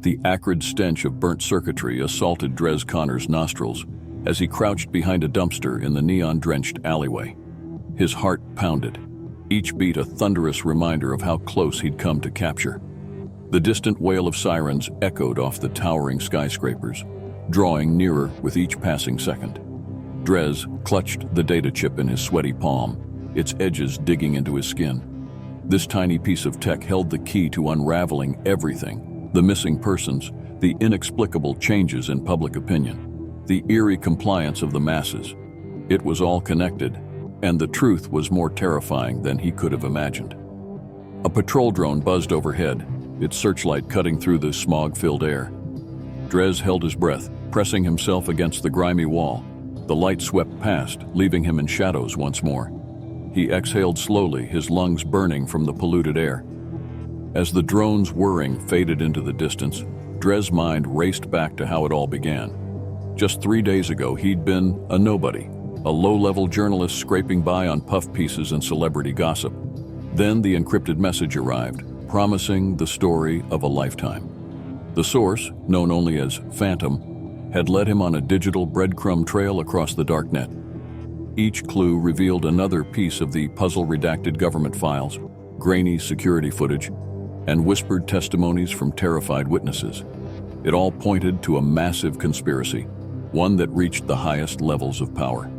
The acrid stench of burnt circuitry assaulted Drez Connor's nostrils as he crouched behind a dumpster in the neon-drenched alleyway. His heart pounded, each beat a thunderous reminder of how close he'd come to capture. The distant wail of sirens echoed off the towering skyscrapers, drawing nearer with each passing second. Drez clutched the data chip in his sweaty palm, its edges digging into his skin. This tiny piece of tech held the key to unraveling everything: the missing persons, the inexplicable changes in public opinion, the eerie compliance of the masses. It was all connected, and the truth was more terrifying than he could have imagined. A patrol drone buzzed overhead, its searchlight cutting through the smog-filled air. Drez held his breath, pressing himself against the grimy wall. The light swept past, leaving him in shadows once more. He exhaled slowly, his lungs burning from the polluted air. As the drone's whirring faded into the distance, Drez's mind raced back to how it all began. Just 3 days ago, he'd been a nobody, a low-level journalist scraping by on puff pieces and celebrity gossip. Then the encrypted message arrived, promising the story of a lifetime. The source, known only as Phantom, had led him on a digital breadcrumb trail across the darknet. Each clue revealed another piece of the puzzle-redacted government files, grainy security footage, and whispered testimonies from terrified witnesses. It all pointed to a massive conspiracy, one that reached the highest levels of power.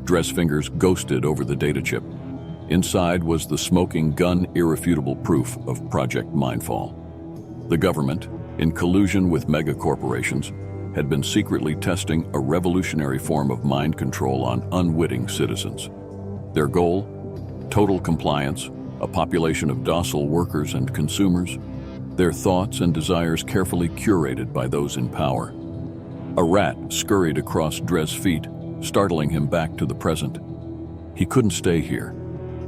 Drez's fingers ghosted over the data chip. Inside was the smoking gun, irrefutable proof of Project Mindfall. The government, in collusion with mega-corporations, had been secretly testing a revolutionary form of mind control on unwitting citizens. Their goal? Total compliance, a population of docile workers and consumers, their thoughts and desires carefully curated by those in power. A rat scurried across Drez's feet, startling him back to the present. He couldn't stay here.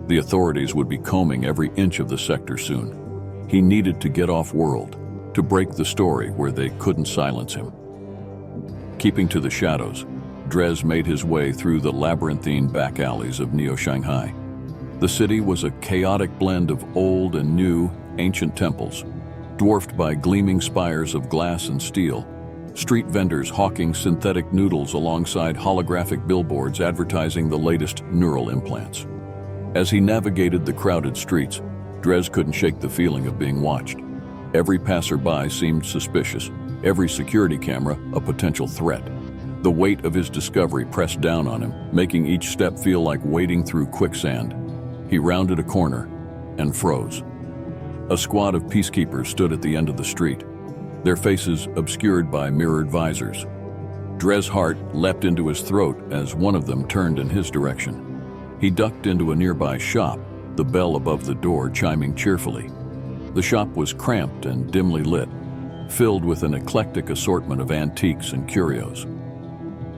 The authorities would be combing every inch of the sector soon. He needed to get off-world, to break the story where they couldn't silence him. Keeping to the shadows, Drez made his way through the labyrinthine back alleys of Neo-Shanghai. The city was a chaotic blend of old and new, ancient temples, dwarfed by gleaming spires of glass and steel, street vendors hawking synthetic noodles alongside holographic billboards advertising the latest neural implants. As he navigated the crowded streets, Drez couldn't shake the feeling of being watched. Every passerby seemed suspicious, every security camera a potential threat. The weight of his discovery pressed down on him, making each step feel like wading through quicksand. He rounded a corner and froze. A squad of peacekeepers stood at the end of the street, their faces obscured by mirrored visors. Drez's heart leapt into his throat as one of them turned in his direction. He ducked into a nearby shop, the bell above the door chiming cheerfully. The shop was cramped and dimly lit, filled with an eclectic assortment of antiques and curios.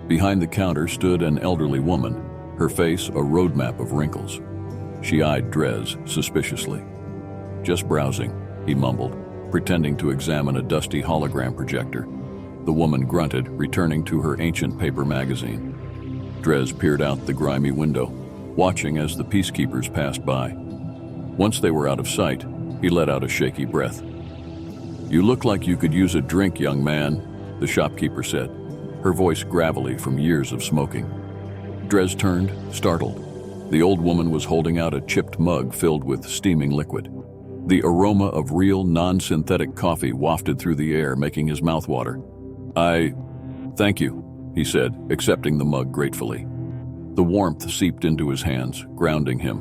Behind the counter stood an elderly woman, her face a roadmap of wrinkles. She eyed Drez suspiciously. "Just browsing," he mumbled, pretending to examine a dusty hologram projector. The woman grunted, returning to her ancient paper magazine. Drez peered out the grimy window, watching as the peacekeepers passed by. Once they were out of sight, he let out a shaky breath. "You look like you could use a drink, young man," the shopkeeper said, her voice gravelly from years of smoking. Drez turned, startled. The old woman was holding out a chipped mug filled with steaming liquid. The aroma of real, non-synthetic coffee wafted through the air, making his mouth water. Thank you," he said, accepting the mug gratefully. The warmth seeped into his hands, grounding him.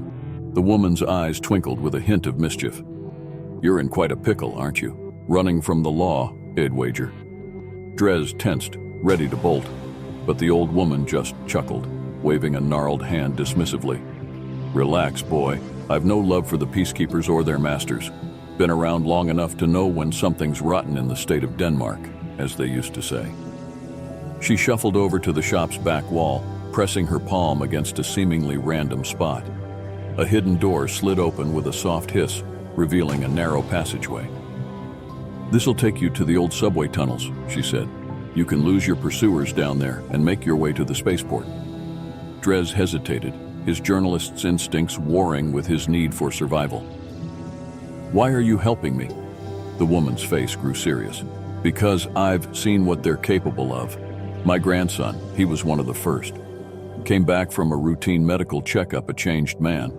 The woman's eyes twinkled with a hint of mischief. "You're in quite a pickle, aren't you? Running from the law, I'd wager." Drez tensed, ready to bolt, but the old woman just chuckled, waving a gnarled hand dismissively. "Relax, boy. I've no love for the peacekeepers or their masters. Been around long enough to know when something's rotten in the state of Denmark, as they used to say." She shuffled over to the shop's back wall, pressing her palm against a seemingly random spot. A hidden door slid open with a soft hiss, revealing a narrow passageway. "This'll take you to the old subway tunnels," she said. "You can lose your pursuers down there and make your way to the spaceport." Drez hesitated, his journalist's instincts warring with his need for survival. "Why are you helping me?" The woman's face grew serious. Because I've seen what they're capable of. My grandson, he was one of the first. Came back from a routine medical checkup a changed man.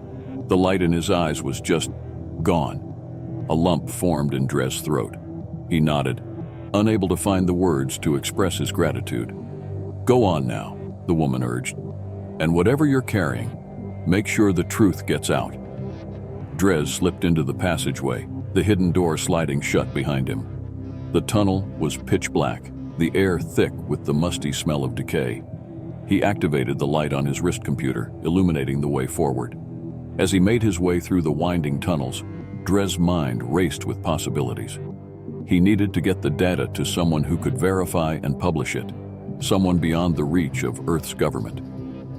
The light in his eyes was just gone. A lump formed in Drez's throat. He nodded, unable to find the words to express his gratitude. Go on now, the woman urged. And whatever you're carrying, make sure the truth gets out. Drez slipped into the passageway, the hidden door sliding shut behind him. The tunnel was pitch black, the air thick with the musty smell of decay. He activated the light on his wrist computer, illuminating the way forward. As he made his way through the winding tunnels, Drez's mind raced with possibilities. He needed to get the data to someone who could verify and publish it, someone beyond the reach of Earth's government.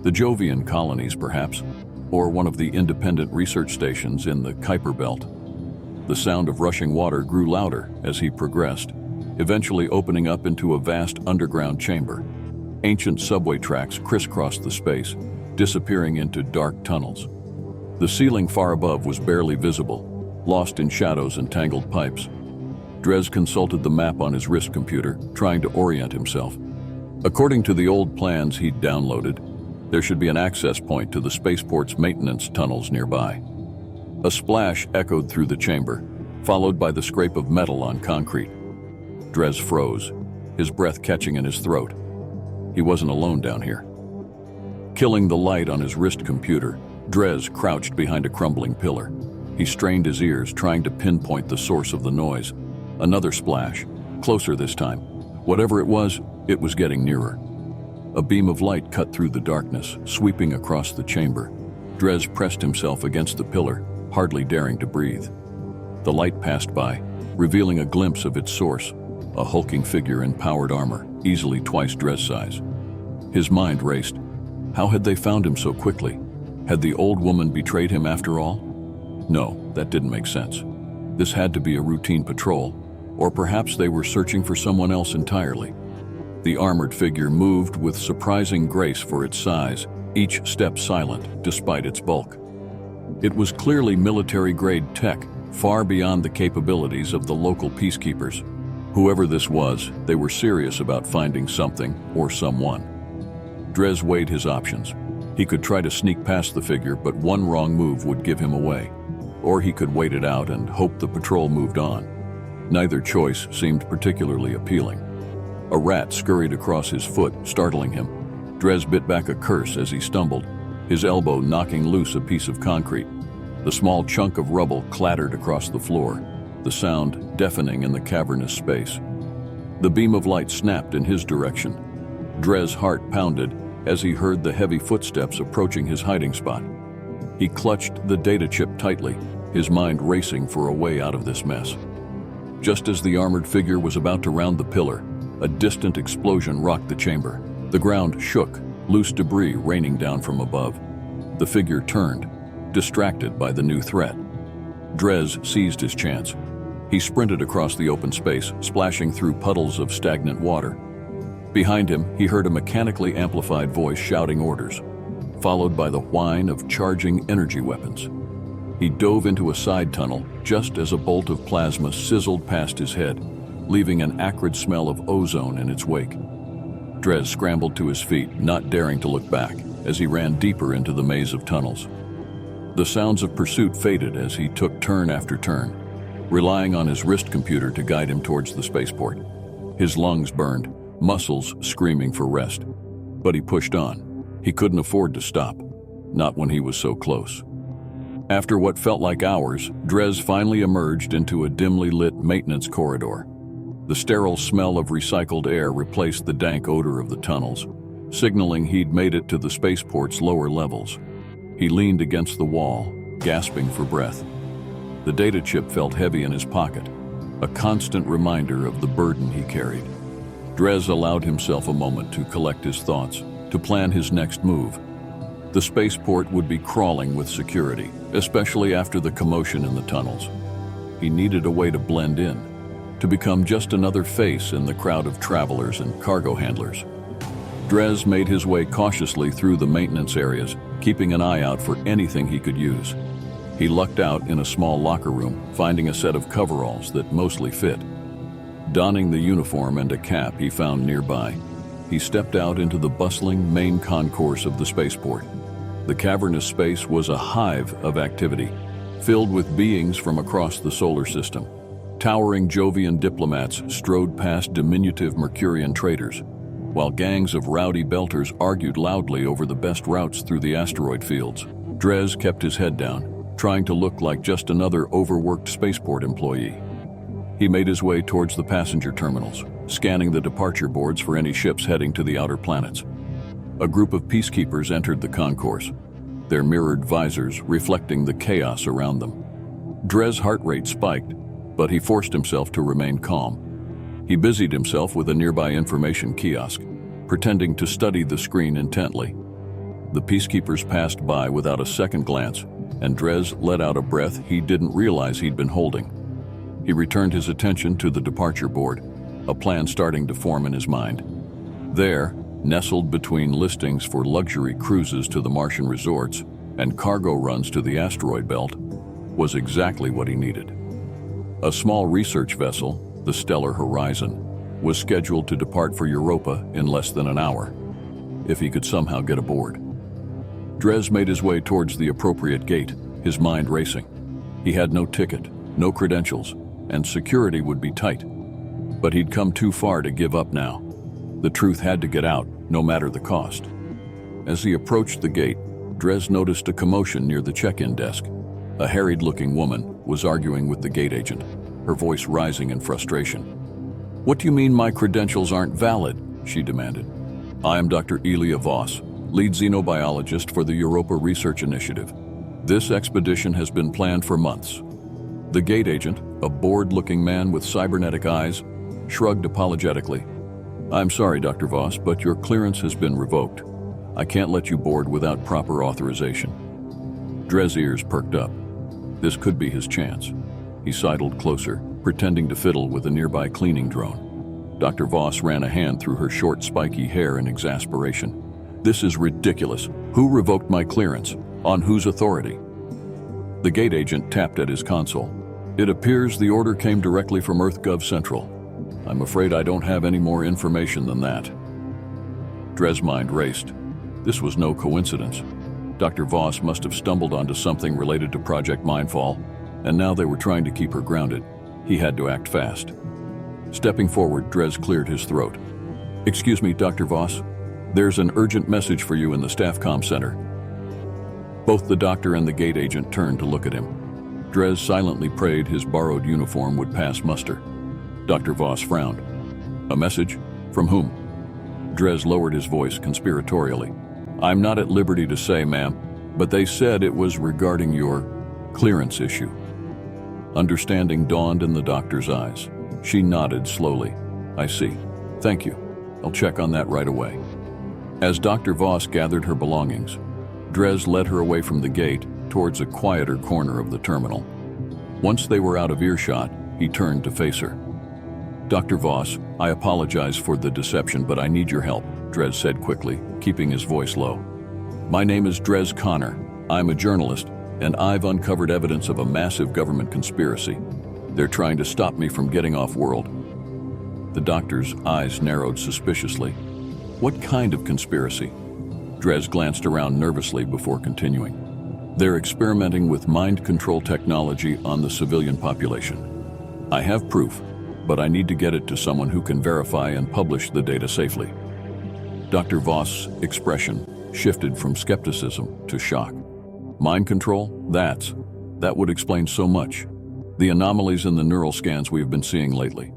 The Jovian colonies, perhaps, or one of the independent research stations in the Kuiper Belt. The sound of rushing water grew louder as he progressed, eventually opening up into a vast underground chamber. Ancient subway tracks crisscrossed the space, disappearing into dark tunnels. The ceiling far above was barely visible, lost in shadows and tangled pipes. Drez consulted the map on his wrist computer, trying to orient himself. According to the old plans he'd downloaded, there should be an access point to the spaceport's maintenance tunnels nearby. A splash echoed through the chamber, followed by the scrape of metal on concrete. Drez froze, his breath catching in his throat. He wasn't alone down here. Killing the light on his wrist computer, Drez crouched behind a crumbling pillar. He strained his ears, trying to pinpoint the source of the noise. Another splash, closer this time. Whatever it was getting nearer. A beam of light cut through the darkness, sweeping across the chamber. Drez pressed himself against the pillar, hardly daring to breathe. The light passed by, revealing a glimpse of its source, a hulking figure in powered armor, easily twice Drez's size. His mind raced. How had they found him so quickly? Had the old woman betrayed him after all? No, that didn't make sense. This had to be a routine patrol, or perhaps they were searching for someone else entirely. The armored figure moved with surprising grace for its size, each step silent despite its bulk. It was clearly military-grade tech, far beyond the capabilities of the local peacekeepers. Whoever this was, they were serious about finding something or someone. Drez weighed his options. He could try to sneak past the figure, but one wrong move would give him away. Or he could wait it out and hope the patrol moved on. Neither choice seemed particularly appealing. A rat scurried across his foot, startling him. Drez bit back a curse as he stumbled, his elbow knocking loose a piece of concrete. The small chunk of rubble clattered across the floor, the sound deafening in the cavernous space. The beam of light snapped in his direction. Drez's heart pounded as he heard the heavy footsteps approaching his hiding spot. He clutched the data chip tightly, his mind racing for a way out of this mess. Just as the armored figure was about to round the pillar, a distant explosion rocked the chamber. The ground shook, loose debris raining down from above. The figure turned, distracted by the new threat. Drez seized his chance. He sprinted across the open space, splashing through puddles of stagnant water. Behind him, he heard a mechanically amplified voice shouting orders, followed by the whine of charging energy weapons. He dove into a side tunnel just as a bolt of plasma sizzled past his head, leaving an acrid smell of ozone in its wake. Drez scrambled to his feet, not daring to look back, as he ran deeper into the maze of tunnels. The sounds of pursuit faded as he took turn after turn, relying on his wrist computer to guide him towards the spaceport. His lungs burned, muscles screaming for rest. But he pushed on. He couldn't afford to stop, not when he was so close. After what felt like hours, Drez finally emerged into a dimly lit maintenance corridor. The sterile smell of recycled air replaced the dank odor of the tunnels, signaling he'd made it to the spaceport's lower levels. He leaned against the wall, gasping for breath. The data chip felt heavy in his pocket, a constant reminder of the burden he carried. Drez allowed himself a moment to collect his thoughts, to plan his next move. The spaceport would be crawling with security, especially after the commotion in the tunnels. He needed a way to blend in, to become just another face in the crowd of travelers and cargo handlers. Drez made his way cautiously through the maintenance areas, keeping an eye out for anything he could use. He lucked out in a small locker room, finding a set of coveralls that mostly fit. Donning the uniform and a cap he found nearby, he stepped out into the bustling main concourse of the spaceport. The cavernous space was a hive of activity, filled with beings from across the solar system. Towering Jovian diplomats strode past diminutive Mercurian traders, while gangs of rowdy belters argued loudly over the best routes through the asteroid fields. Dres kept his head down, trying to look like just another overworked spaceport employee. He made his way towards the passenger terminals, scanning the departure boards for any ships heading to the outer planets. A group of peacekeepers entered the concourse, their mirrored visors reflecting the chaos around them. Dres' heart rate spiked, but he forced himself to remain calm. He busied himself with a nearby information kiosk, pretending to study the screen intently. The peacekeepers passed by without a second glance, and Dres let out a breath he didn't realize he'd been holding. He returned his attention to the departure board, a plan starting to form in his mind. There, nestled between listings for luxury cruises to the Martian resorts and cargo runs to the asteroid belt, was exactly what he needed. A small research vessel, the Stellar Horizon, was scheduled to depart for Europa in less than an hour, if he could somehow get aboard. Dres made his way towards the appropriate gate, his mind racing. He had no ticket, no credentials, and security would be tight. But he'd come too far to give up now. The truth had to get out, no matter the cost. As he approached the gate, Dres noticed a commotion near the check-in desk. A harried-looking woman was arguing with the gate agent, her voice rising in frustration. "What do you mean my credentials aren't valid?" she demanded. "I am Dr. Elia Voss, lead xenobiologist for the Europa Research Initiative. This expedition has been planned for months." The gate agent, a bored-looking man with cybernetic eyes, shrugged apologetically. "I'm sorry, Dr. Voss, but your clearance has been revoked. I can't let you board without proper authorization." Dres' ears perked up. This could be his chance. He sidled closer, pretending to fiddle with a nearby cleaning drone. Dr. Voss ran a hand through her short, spiky hair in exasperation. "This is ridiculous. Who revoked my clearance? On whose authority?" The gate agent tapped at his console. "It appears the order came directly from EarthGov Central. I'm afraid I don't have any more information than that." Dres' mind raced. This was no coincidence. Dr. Voss must have stumbled onto something related to Project Mindfall, and now they were trying to keep her grounded. He had to act fast. Stepping forward, Dres cleared his throat. "Excuse me, Dr. Voss. There's an urgent message for you in the Staff Comm Center." Both the doctor and the gate agent turned to look at him. Dres silently prayed his borrowed uniform would pass muster. Dr. Voss frowned. "A message? From whom?" Dres lowered his voice conspiratorially. "I'm not at liberty to say, ma'am, but they said it was regarding your clearance issue." Understanding dawned in the doctor's eyes. She nodded slowly. "I see. Thank you. I'll check on that right away." As Dr. Voss gathered her belongings, Dres led her away from the gate towards a quieter corner of the terminal. Once they were out of earshot, he turned to face her. "Dr. Voss, I apologize for the deception, but I need your help," Dres said quickly, keeping his voice low. "My name is Dres Connor. I'm a journalist, and I've uncovered evidence of a massive government conspiracy. They're trying to stop me from getting off-world." The doctor's eyes narrowed suspiciously. "What kind of conspiracy?" Dres glanced around nervously before continuing. "They're experimenting with mind control technology on the civilian population. I have proof, but I need to get it to someone who can verify and publish the data safely." Dr. Voss' expression shifted from skepticism to shock. "Mind control? That would explain so much. The anomalies in the neural scans we've been seeing lately."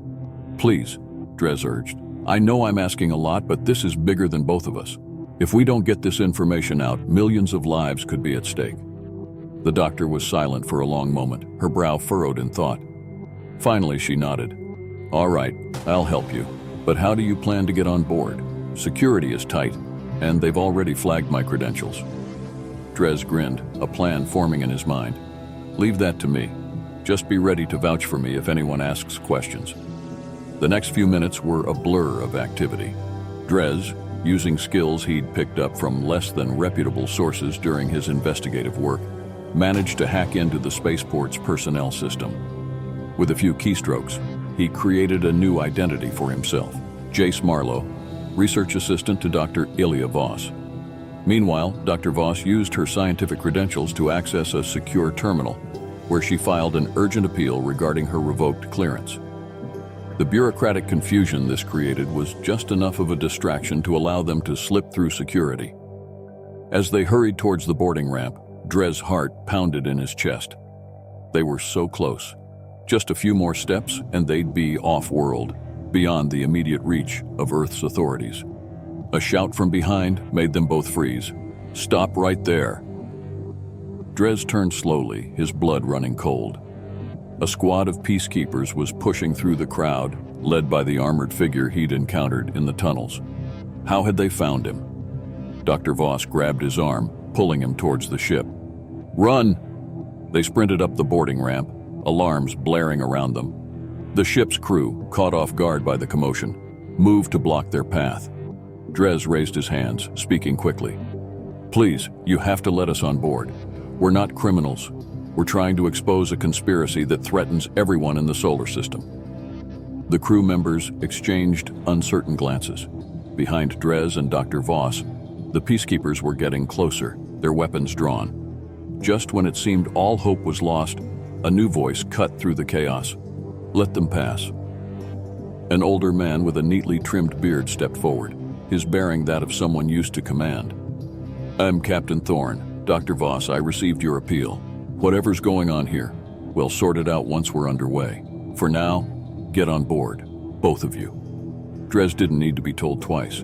"Please," Dres urged. "I know I'm asking a lot, but this is bigger than both of us. If we don't get this information out, millions of lives could be at stake." The doctor was silent for a long moment, her brow furrowed in thought. Finally, she nodded. "All right, I'll help you. But how do you plan to get on board? Security is tight, and they've already flagged my credentials." Dres grinned, a plan forming in his mind. "Leave that to me. Just be ready to vouch for me if anyone asks questions." The next few minutes were a blur of activity. Dres, using skills he'd picked up from less than reputable sources during his investigative work, managed to hack into the spaceport's personnel system. With a few keystrokes, he created a new identity for himself, Jace Marlowe, research assistant to Dr. Ilya Voss. Meanwhile, Dr. Voss used her scientific credentials to access a secure terminal, where she filed an urgent appeal regarding her revoked clearance. The bureaucratic confusion this created was just enough of a distraction to allow them to slip through security. As they hurried towards the boarding ramp, Drez's heart pounded in his chest. They were so close. Just a few more steps and they'd be off-world, beyond the immediate reach of Earth's authorities. A shout from behind made them both freeze. "Stop right there!" Drez turned slowly, his blood running cold. A squad of peacekeepers was pushing through the crowd, led by the armored figure he'd encountered in the tunnels. How had they found him? Dr. Voss grabbed his arm, pulling him towards the ship. "Run!" They sprinted up the boarding ramp, alarms blaring around them. The ship's crew, caught off guard by the commotion, moved to block their path. Drez raised his hands, speaking quickly. "Please, you have to let us on board. We're not criminals. We're trying to expose a conspiracy that threatens everyone in the solar system." The crew members exchanged uncertain glances. Behind Drez and Dr. Voss, the peacekeepers were getting closer, their weapons drawn. Just when it seemed all hope was lost, a new voice cut through the chaos. "Let them pass." An older man with a neatly trimmed beard stepped forward, his bearing that of someone used to command. "I'm Captain Thorne. Dr. Voss, I received your appeal. Whatever's going on here, we'll sort it out once we're underway. For now, get on board, both of you." Drez didn't need to be told twice.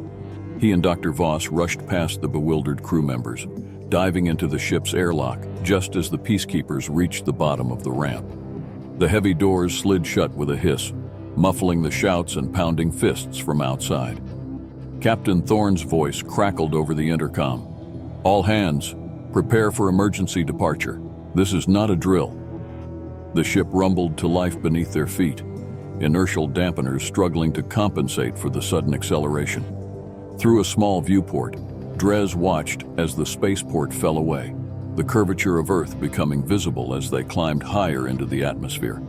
He and Dr. Voss rushed past the bewildered crew members, diving into the ship's airlock just as the peacekeepers reached the bottom of the ramp. The heavy doors slid shut with a hiss, muffling the shouts and pounding fists from outside. Captain Thorne's voice crackled over the intercom. "All hands, prepare for emergency departure. This is not a drill." The ship rumbled to life beneath their feet, inertial dampeners struggling to compensate for the sudden acceleration. Through a small viewport, Drez watched as the spaceport fell away, the curvature of Earth becoming visible as they climbed higher into the atmosphere.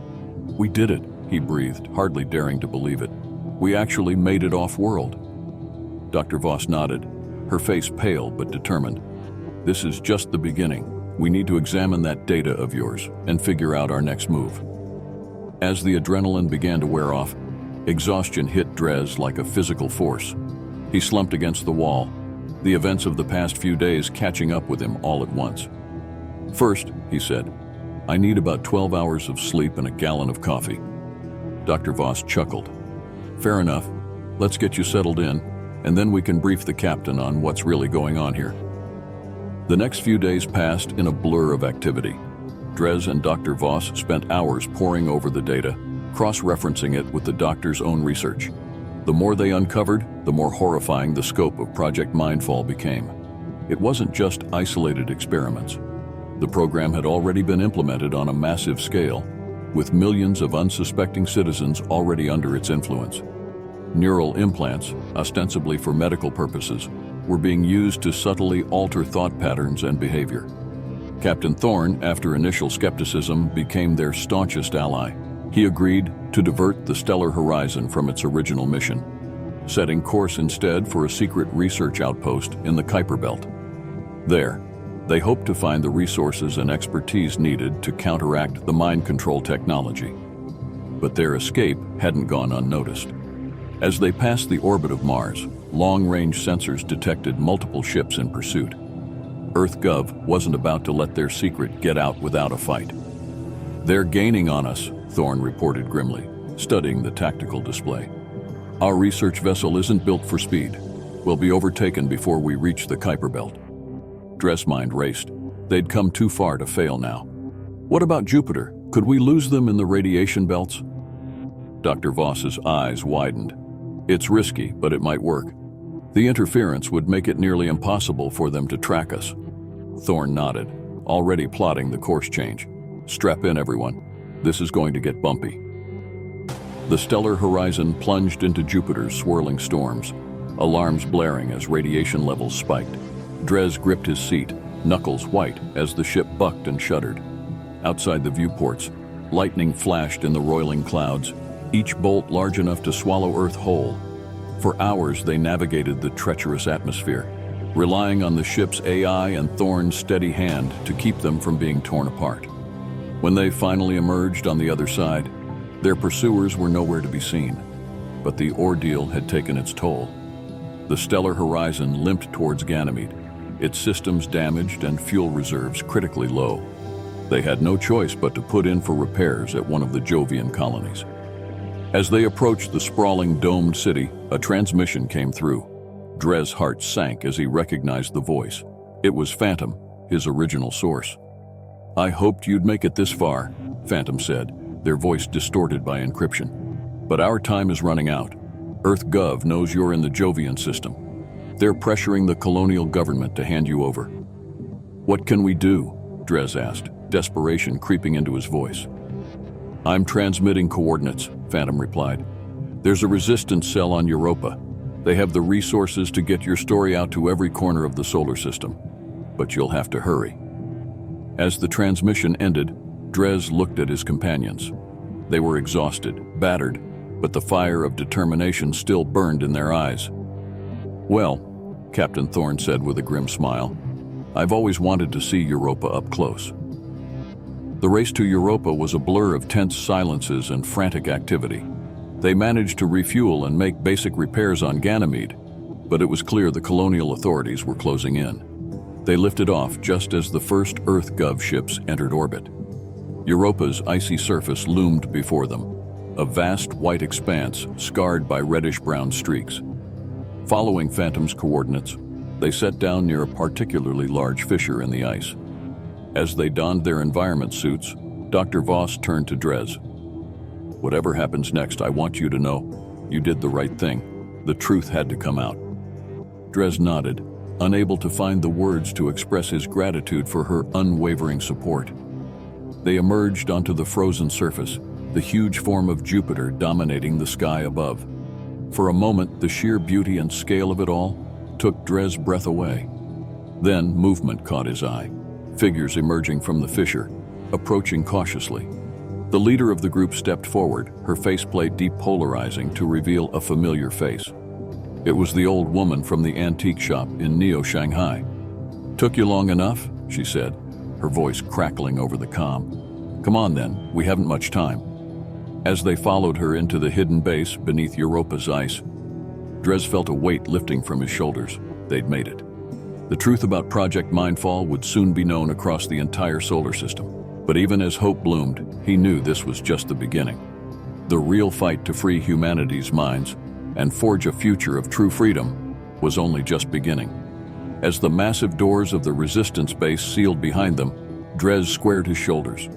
"We did it," he breathed, hardly daring to believe it. "We actually made it off-world." Dr. Voss nodded, her face pale but determined. "This is just the beginning. We need to examine that data of yours and figure out our next move." As the adrenaline began to wear off, exhaustion hit Drez like a physical force. He slumped against the wall, the events of the past few days catching up with him all at once. "First," he said, "I need about 12 hours of sleep and a gallon of coffee." Dr. Voss chuckled. "Fair enough. Let's get you settled in, and then we can brief the captain on what's really going on here." The next few days passed in a blur of activity. Drez and Dr. Voss spent hours poring over the data, cross-referencing it with the doctor's own research. The more they uncovered, the more horrifying the scope of Project Mindfall became. It wasn't just isolated experiments. The program had already been implemented on a massive scale, with millions of unsuspecting citizens already under its influence. Neural implants, ostensibly for medical purposes, were being used to subtly alter thought patterns and behavior. Captain Thorne, after initial skepticism, became their staunchest ally. He agreed to divert the Stellar Horizon from its original mission, setting course instead for a secret research outpost in the Kuiper Belt. There, they hoped to find the resources and expertise needed to counteract the mind control technology. But their escape hadn't gone unnoticed. As they passed the orbit of Mars, long-range sensors detected multiple ships in pursuit. EarthGov wasn't about to let their secret get out without a fight. "They're gaining on us," Thorne reported grimly, studying the tactical display. "Our research vessel isn't built for speed. We'll be overtaken before we reach the Kuiper Belt." Drez's mind raced. They'd come too far to fail now. "What about Jupiter? Could we lose them in the radiation belts?" Dr. Voss's eyes widened. "It's risky, but it might work. The interference would make it nearly impossible for them to track us." Thorne nodded, already plotting the course change. "Strap in, everyone. This is going to get bumpy." The Stellar Horizon plunged into Jupiter's swirling storms, alarms blaring as radiation levels spiked. Drez gripped his seat, knuckles white as the ship bucked and shuddered. Outside the viewports, lightning flashed in the roiling clouds, each bolt large enough to swallow Earth whole. For hours they navigated the treacherous atmosphere, relying on the ship's AI and Thorne's steady hand to keep them from being torn apart. When they finally emerged on the other side, their pursuers were nowhere to be seen, but the ordeal had taken its toll. The stellar horizon limped towards Ganymede, its systems damaged and fuel reserves critically low. They had no choice but to put in for repairs at one of the Jovian colonies. As they approached the sprawling domed city, a transmission came through. Drez's heart sank as he recognized the voice. It was Phantom, his original source. "I hoped you'd make it this far," Phantom said, their voice distorted by encryption. "But our time is running out. EarthGov knows you're in the Jovian system. They're pressuring the colonial government to hand you over." "What can we do?" Drez asked, desperation creeping into his voice. "I'm transmitting coordinates," Phantom replied. "There's a resistance cell on Europa. They have the resources to get your story out to every corner of the solar system. But you'll have to hurry." As the transmission ended, Drez looked at his companions. They were exhausted, battered, but the fire of determination still burned in their eyes. "Well," Captain Thorne said with a grim smile, "I've always wanted to see Europa up close." The race to Europa was a blur of tense silences and frantic activity. They managed to refuel and make basic repairs on Ganymede, but it was clear the colonial authorities were closing in. They lifted off just as the first EarthGov ships entered orbit. Europa's icy surface loomed before them, a vast white expanse scarred by reddish-brown streaks. Following Phantom's coordinates, they set down near a particularly large fissure in the ice. As they donned their environment suits, Dr. Voss turned to Drez. "Whatever happens next, I want you to know you did the right thing. The truth had to come out." Drez nodded, unable to find the words to express his gratitude for her unwavering support. They emerged onto the frozen surface, the huge form of Jupiter dominating the sky above. For a moment, the sheer beauty and scale of it all took Drez's breath away. Then movement caught his eye, figures emerging from the fissure, approaching cautiously. The leader of the group stepped forward, her faceplate depolarizing to reveal a familiar face. It was the old woman from the antique shop in Neo-Shanghai. "Took you long enough?" she said, her voice crackling over the comm. "Come on then, we haven't much time." As they followed her into the hidden base beneath Europa's ice, Drez felt a weight lifting from his shoulders. They'd made it. The truth about Project Mindfall would soon be known across the entire solar system. But even as hope bloomed, he knew this was just the beginning. The real fight to free humanity's minds and forge a future of true freedom was only just beginning. As the massive doors of the resistance base sealed behind them, Drez squared his shoulders.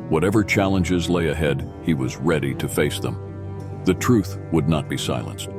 Whatever challenges lay ahead, he was ready to face them. The truth would not be silenced.